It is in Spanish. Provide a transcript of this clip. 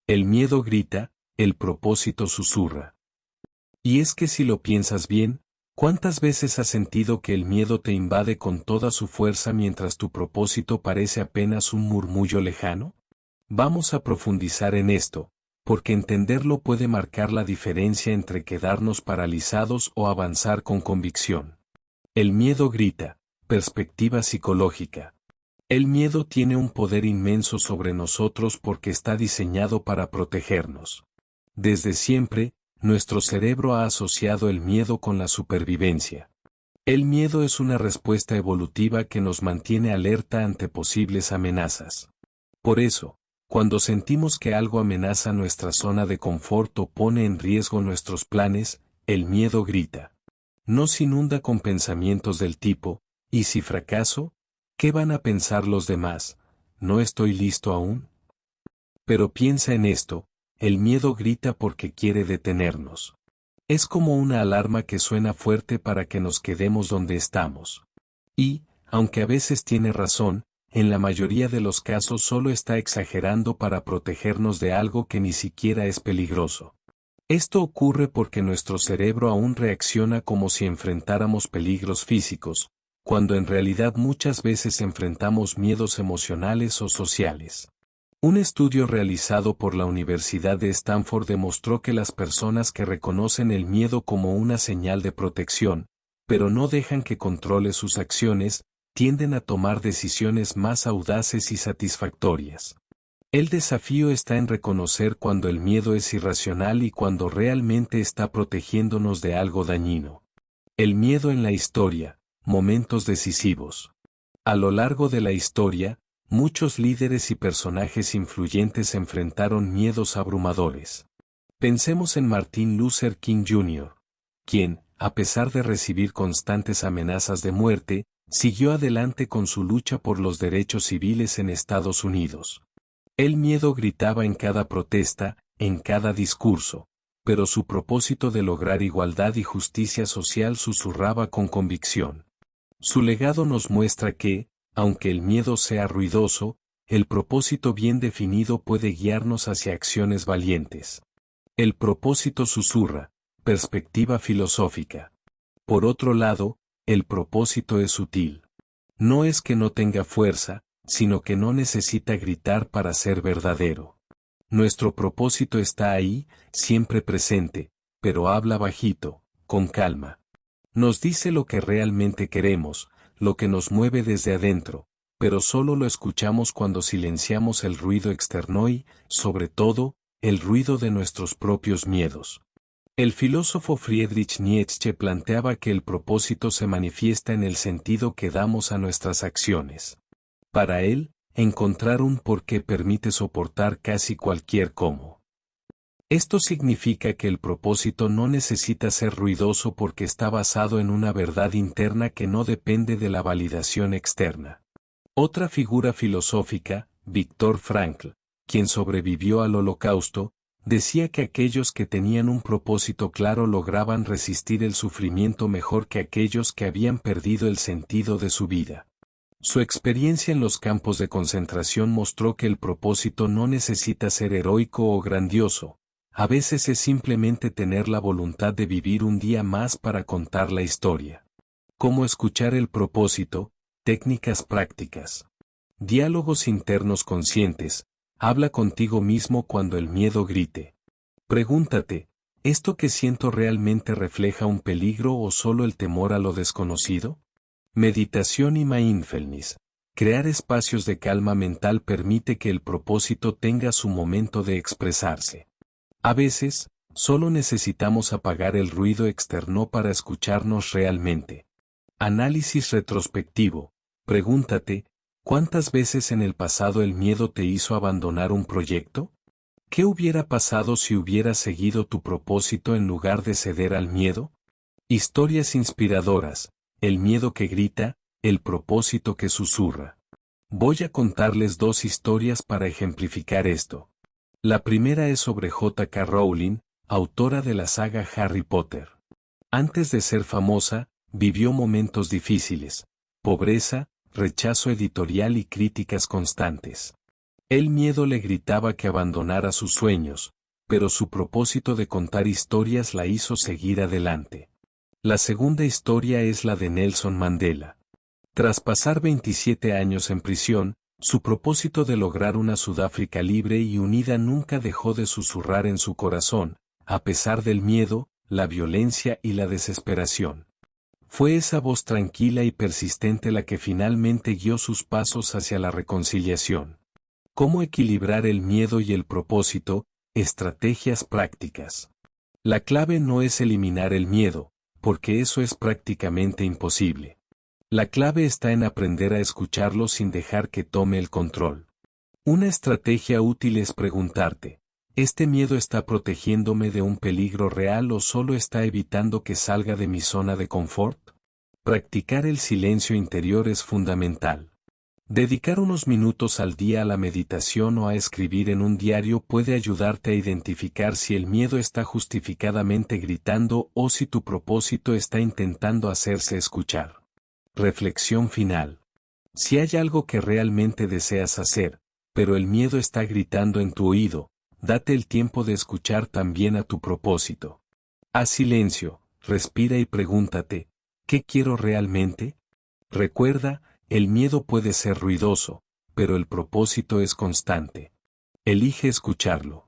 El miedo grita, el propósito susurra. Y es que si lo piensas bien, ¿cuántas veces has sentido que el miedo te invade con toda su fuerza mientras tu propósito parece apenas un murmullo lejano? Vamos a profundizar en esto, porque entenderlo puede marcar la diferencia entre quedarnos paralizados o avanzar con convicción. El miedo grita, perspectiva psicológica. El miedo tiene un poder inmenso sobre nosotros porque está diseñado para protegernos. Desde siempre, nuestro cerebro ha asociado el miedo con la supervivencia. El miedo es una respuesta evolutiva que nos mantiene alerta ante posibles amenazas. Por eso, cuando sentimos que algo amenaza nuestra zona de confort o pone en riesgo nuestros planes, el miedo grita. Nos inunda con pensamientos del tipo, ¿y si fracaso? ¿Qué van a pensar los demás? ¿No estoy listo aún? Pero piensa en esto, el miedo grita porque quiere detenernos. Es como una alarma que suena fuerte para que nos quedemos donde estamos. Y, aunque a veces tiene razón, en la mayoría de los casos solo está exagerando para protegernos de algo que ni siquiera es peligroso. Esto ocurre porque nuestro cerebro aún reacciona como si enfrentáramos peligros físicos, cuando en realidad muchas veces enfrentamos miedos emocionales o sociales. Un estudio realizado por la Universidad de Stanford demostró que las personas que reconocen el miedo como una señal de protección, pero no dejan que controle sus acciones, tienden a tomar decisiones más audaces y satisfactorias. El desafío está en reconocer cuando el miedo es irracional y cuando realmente está protegiéndonos de algo dañino. El miedo en la historia, momentos decisivos. A lo largo de la historia, muchos líderes y personajes influyentes enfrentaron miedos abrumadores. Pensemos en Martin Luther King Jr., quien, a pesar de recibir constantes amenazas de muerte, siguió adelante con su lucha por los derechos civiles en Estados Unidos. El miedo gritaba en cada protesta, en cada discurso, pero su propósito de lograr igualdad y justicia social susurraba con convicción. Su legado nos muestra que, aunque el miedo sea ruidoso, el propósito bien definido puede guiarnos hacia acciones valientes. El propósito susurra, perspectiva filosófica. Por otro lado, el propósito es sutil. No es que no tenga fuerza, sino que no necesita gritar para ser verdadero. Nuestro propósito está ahí, siempre presente, pero habla bajito, con calma. Nos dice lo que realmente queremos, lo que nos mueve desde adentro, pero solo lo escuchamos cuando silenciamos el ruido externo y, sobre todo, el ruido de nuestros propios miedos. El filósofo Friedrich Nietzsche planteaba que el propósito se manifiesta en el sentido que damos a nuestras acciones. Para él, encontrar un porqué permite soportar casi cualquier cómo. Esto significa que el propósito no necesita ser ruidoso porque está basado en una verdad interna que no depende de la validación externa. Otra figura filosófica, Viktor Frankl, quien sobrevivió al Holocausto, decía que aquellos que tenían un propósito claro lograban resistir el sufrimiento mejor que aquellos que habían perdido el sentido de su vida. Su experiencia en los campos de concentración mostró que el propósito no necesita ser heroico o grandioso, a veces es simplemente tener la voluntad de vivir un día más para contar la historia. ¿Cómo escuchar el propósito? Técnicas prácticas. Diálogos internos conscientes. Habla contigo mismo cuando el miedo grite. Pregúntate, ¿esto que siento realmente refleja un peligro o solo el temor a lo desconocido? Meditación y mindfulness. Crear espacios de calma mental permite que el propósito tenga su momento de expresarse. A veces, solo necesitamos apagar el ruido externo para escucharnos realmente. Análisis retrospectivo. Pregúntate, ¿cuántas veces en el pasado el miedo te hizo abandonar un proyecto? ¿Qué hubiera pasado si hubieras seguido tu propósito en lugar de ceder al miedo? Historias inspiradoras. El miedo que grita, el propósito que susurra. Voy a contarles dos historias para ejemplificar esto. La primera es sobre J. K. Rowling, autora de la saga Harry Potter. Antes de ser famosa, vivió momentos difíciles, pobreza, rechazo editorial y críticas constantes. El miedo le gritaba que abandonara sus sueños, pero su propósito de contar historias la hizo seguir adelante. La segunda historia es la de Nelson Mandela. Tras pasar 27 años en prisión, su propósito de lograr una Sudáfrica libre y unida nunca dejó de susurrar en su corazón, a pesar del miedo, la violencia y la desesperación. Fue esa voz tranquila y persistente la que finalmente guió sus pasos hacia la reconciliación. ¿Cómo equilibrar el miedo y el propósito? Estrategias prácticas. La clave no es eliminar el miedo, porque eso es prácticamente imposible. La clave está en aprender a escucharlo sin dejar que tome el control. Una estrategia útil es preguntarte, ¿este miedo está protegiéndome de un peligro real o solo está evitando que salga de mi zona de confort? Practicar el silencio interior es fundamental. Dedicar unos minutos al día a la meditación o a escribir en un diario puede ayudarte a identificar si el miedo está justificadamente gritando o si tu propósito está intentando hacerse escuchar. Reflexión final. Si hay algo que realmente deseas hacer, pero el miedo está gritando en tu oído, date el tiempo de escuchar también a tu propósito. Haz silencio, respira y pregúntate, ¿qué quiero realmente? Recuerda, el miedo puede ser ruidoso, pero el propósito es constante. Elige escucharlo.